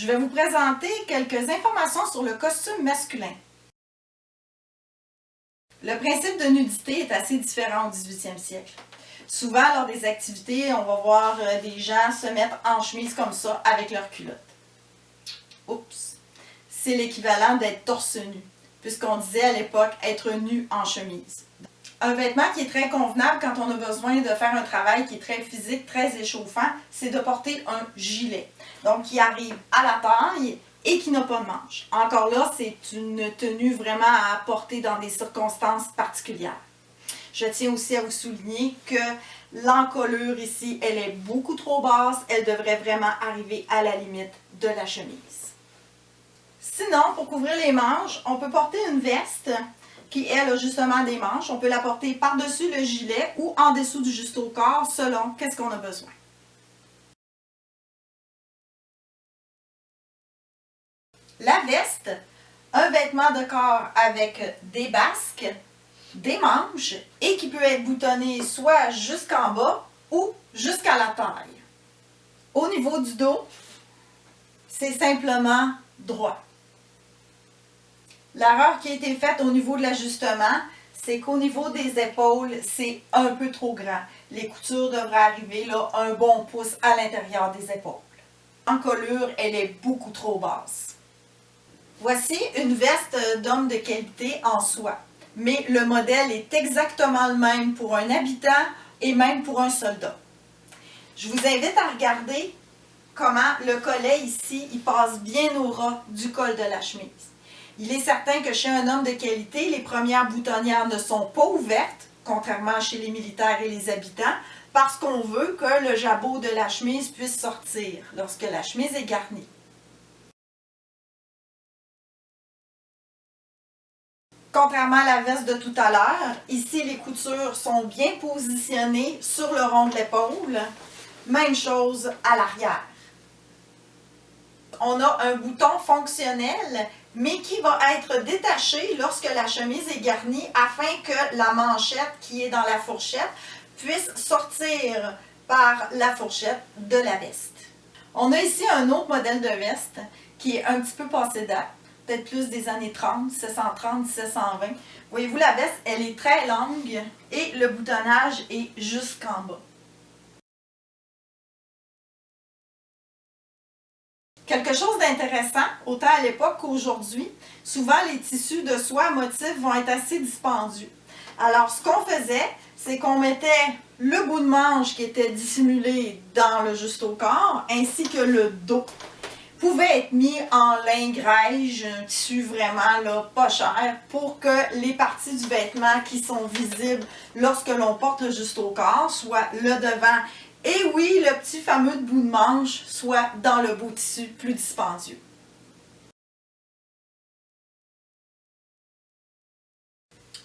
Je vais vous présenter quelques informations sur le costume masculin. Le principe de nudité est assez différent au 18e siècle. Souvent, lors des activités, on va voir des gens se mettre en chemise comme ça avec leur culotte. Oups! C'est l'équivalent d'être torse nu, puisqu'on disait à l'époque être nu en chemise. Un vêtement qui est très convenable quand on a besoin de faire un travail qui est très physique, très échauffant, c'est de porter un gilet. Donc, qui arrive à la taille et qui n'a pas de manches. Encore là, c'est une tenue vraiment à porter dans des circonstances particulières. Je tiens aussi à vous souligner que l'encolure ici, elle est beaucoup trop basse. Elle devrait vraiment arriver à la limite de la chemise. Sinon, pour couvrir les manches, on peut porter une veste qui, elle, a justement des manches. On peut la porter par-dessus le gilet ou en dessous du juste au corps, selon qu'est-ce qu'on a besoin. La veste, un vêtement de corps avec des basques, des manches et qui peut être boutonné soit jusqu'en bas ou jusqu'à la taille. Au niveau du dos, c'est simplement droit. L'erreur qui a été faite au niveau de l'ajustement, c'est qu'au niveau des épaules, c'est un peu trop grand. Les coutures devraient arriver là, un bon pouce à l'intérieur des épaules. L'encolure, elle est beaucoup trop basse. Voici une veste d'homme de qualité en soie. Mais le modèle est exactement le même pour un habitant et même pour un soldat. Je vous invite à regarder comment le collet ici, il passe bien au ras du col de la chemise. Il est certain que chez un homme de qualité, les premières boutonnières ne sont pas ouvertes, contrairement chez les militaires et les habitants, parce qu'on veut que le jabot de la chemise puisse sortir lorsque la chemise est garnie. Contrairement à la veste de tout à l'heure, ici les coutures sont bien positionnées sur le rond de l'épaule. Même chose à l'arrière. On a un bouton fonctionnel, mais qui va être détaché lorsque la chemise est garnie afin que la manchette qui est dans la fourchette puisse sortir par la fourchette de la veste. On a ici un autre modèle de veste qui est un petit peu passé date. Peut-être plus des années 30, 1730, 1720. Voyez-vous, la veste, elle est très longue et le boutonnage est jusqu'en bas. Quelque chose d'intéressant, autant à l'époque qu'aujourd'hui, souvent les tissus de soie à motifs vont être assez dispendieux. Alors, ce qu'on faisait, c'est qu'on mettait le bout de manche qui était dissimulé dans le juste au corps, ainsi que le dos pouvait être mis en lin grège, un tissu vraiment là, pas cher, pour que les parties du vêtement qui sont visibles lorsque l'on porte le juste au corps, soit le devant et oui, le petit fameux bout de manche, soit dans le beau tissu plus dispendieux.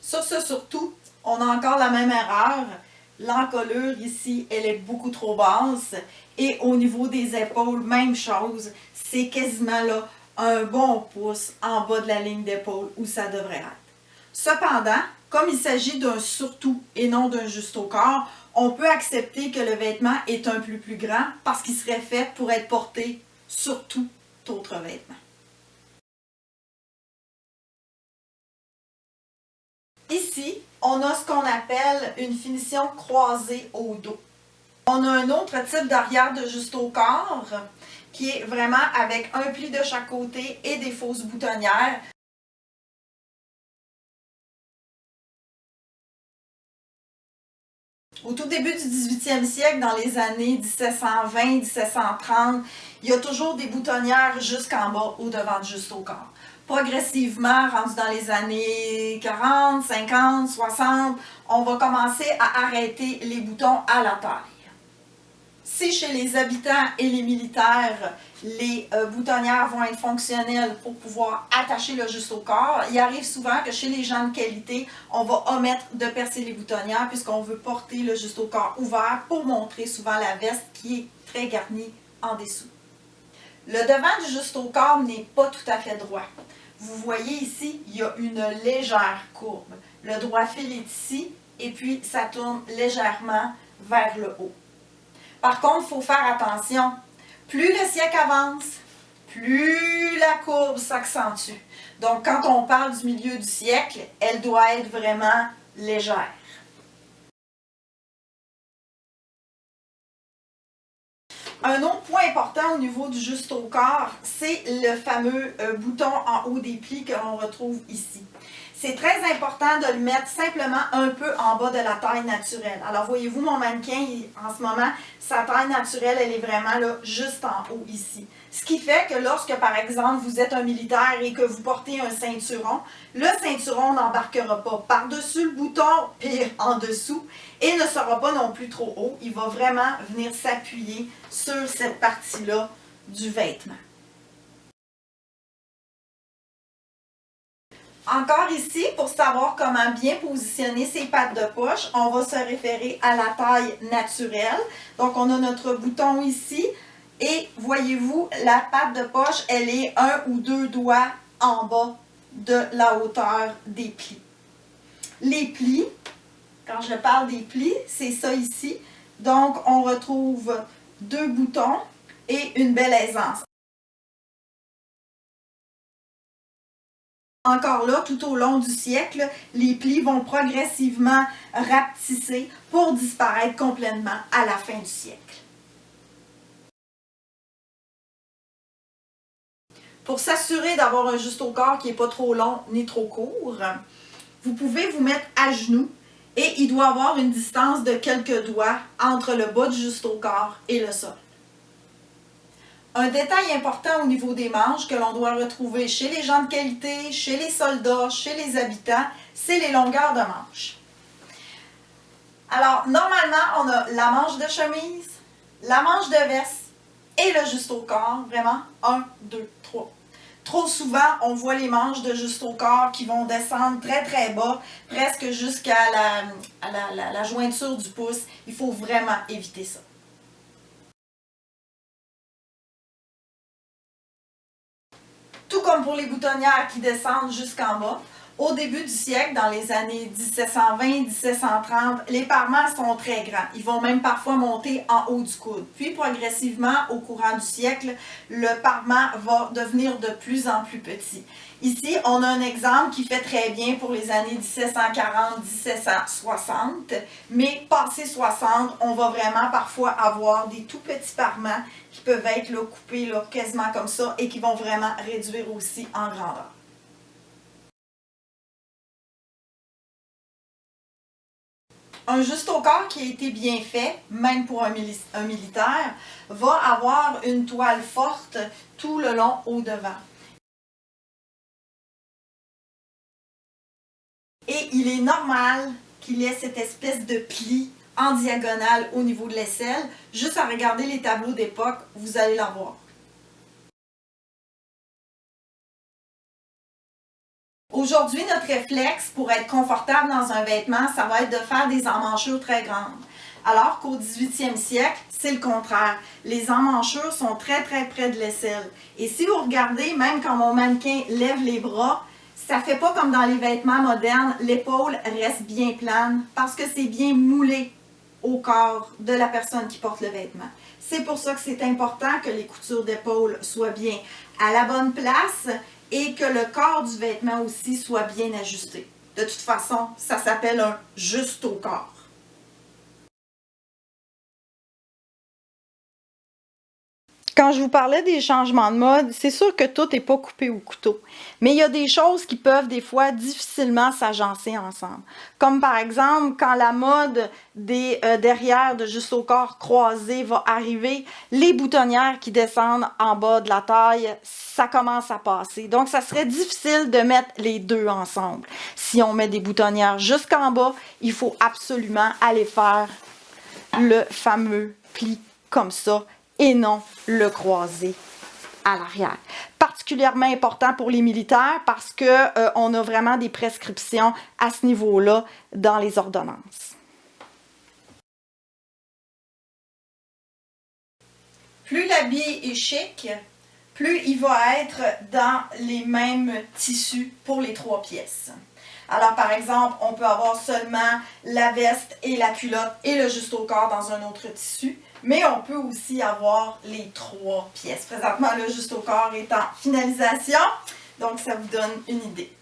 Sur ce surtout, on a encore la même erreur. L'encolure ici, elle est beaucoup trop basse. Et au niveau des épaules, même chose. C'est quasiment là un bon pouce en bas de la ligne d'épaule où ça devrait être. Cependant, comme il s'agit d'un surtout et non d'un juste au corps, on peut accepter que le vêtement est un peu plus grand parce qu'il serait fait pour être porté sur tout autre vêtement. Ici, on a ce qu'on appelle une finition croisée au dos. On a un autre type d'arrière de juste au corps qui est vraiment avec un pli de chaque côté et des fausses boutonnières. Au tout début du 18e siècle, dans les années 1720-1730, il y a toujours des boutonnières jusqu'en bas, au devant du juste au corps. Progressivement, rendu dans les années 40, 50, 60, on va commencer à arrêter les boutons à la taille. Si chez les habitants et les militaires, les boutonnières vont être fonctionnelles pour pouvoir attacher le juste au corps, il arrive souvent que chez les gens de qualité, on va omettre de percer les boutonnières puisqu'on veut porter le juste au corps ouvert pour montrer souvent la veste qui est très garnie en dessous. Le devant du juste au corps n'est pas tout à fait droit. Vous voyez ici, il y a une légère courbe. Le droit fil est ici et puis ça tourne légèrement vers le haut. Par contre, il faut faire attention. Plus le siècle avance, plus la courbe s'accentue. Donc, quand on parle du milieu du siècle, elle doit être vraiment légère. Un autre point important au niveau du juste au corps, c'est le fameux bouton en haut des plis que l'on retrouve ici. C'est très important de le mettre simplement un peu en bas de la taille naturelle. Alors voyez-vous mon mannequin, en ce moment, sa taille naturelle, elle est vraiment là, juste en haut ici. Ce qui fait que lorsque, par exemple, vous êtes un militaire et que vous portez un ceinturon, le ceinturon n'embarquera pas par-dessus le bouton, pire en dessous, et ne sera pas non plus trop haut. Il va vraiment venir s'appuyer sur cette partie-là du vêtement. Encore ici, pour savoir comment bien positionner ses pattes de poche, on va se référer à la taille naturelle. Donc, on a notre bouton ici et voyez-vous, la patte de poche, elle est 1 ou 2 doigts en bas de la hauteur des plis. Les plis, quand je parle des plis, c'est ça ici. Donc, on retrouve 2 boutons et une belle aisance. Encore là, tout au long du siècle, les plis vont progressivement rapetisser pour disparaître complètement à la fin du siècle. Pour s'assurer d'avoir un juste au corps qui n'est pas trop long ni trop court, vous pouvez vous mettre à genoux et il doit avoir une distance de quelques doigts entre le bas du juste au corps et le sol. Un détail important au niveau des manches que l'on doit retrouver chez les gens de qualité, chez les soldats, chez les habitants, c'est les longueurs de manches. Alors, normalement, on a la manche de chemise, la manche de veste et le juste au corps, vraiment, 1, 2, 3. Trop souvent, on voit les manches de juste au corps qui vont descendre très très bas, presque jusqu'à la jointure du pouce. Il faut vraiment éviter ça. Tout comme pour les boutonnières qui descendent jusqu'en bas, au début du siècle, dans les années 1720-1730, les parements sont très grands. Ils vont même parfois monter en haut du coude. Puis progressivement, au courant du siècle, le parement va devenir de plus en plus petit. Ici, on a un exemple qui fait très bien pour les années 1740-1760, mais passé 60, on va vraiment parfois avoir des tout petits parements qui peuvent être là, coupés là, quasiment comme ça et qui vont vraiment réduire aussi en grandeur. Un juste au corps qui a été bien fait, même pour un militaire, va avoir une toile forte tout le long au devant. Et il est normal qu'il ait cette espèce de pli en diagonale au niveau de l'aisselle. Juste à regarder les tableaux d'époque, vous allez la voir. Aujourd'hui, notre réflexe pour être confortable dans un vêtement, ça va être de faire des emmanchures très grandes. Alors qu'au 18e siècle, c'est le contraire. Les emmanchures sont très très près de l'aisselle. Et si vous regardez, même quand mon mannequin lève les bras, ça ne fait pas comme dans les vêtements modernes, l'épaule reste bien plane parce que c'est bien moulé au corps de la personne qui porte le vêtement. C'est pour ça que c'est important que les coutures d'épaule soient bien à la bonne place et que le corps du vêtement aussi soit bien ajusté. De toute façon, ça s'appelle un juste au corps. Quand je vous parlais des changements de mode, c'est sûr que tout n'est pas coupé au couteau. Mais il y a des choses qui peuvent des fois difficilement s'agencer ensemble. Comme par exemple, quand la mode des derrières de juste au corps croisés va arriver, les boutonnières qui descendent en bas de la taille, ça commence à passer. Donc, ça serait difficile de mettre les deux ensemble. Si on met des boutonnières jusqu'en bas, il faut absolument aller faire le fameux pli comme ça et non le croiser à l'arrière. Particulièrement important pour les militaires parce qu'on a vraiment des prescriptions à ce niveau-là dans les ordonnances. Plus l'habit est chic, plus il va être dans les mêmes tissus pour les 3 pièces. Alors, par exemple, on peut avoir seulement la veste et la culotte et le juste au corps dans un autre tissu. Mais on peut aussi avoir les 3 pièces. Présentement, le juste au corps est en finalisation, donc ça vous donne une idée.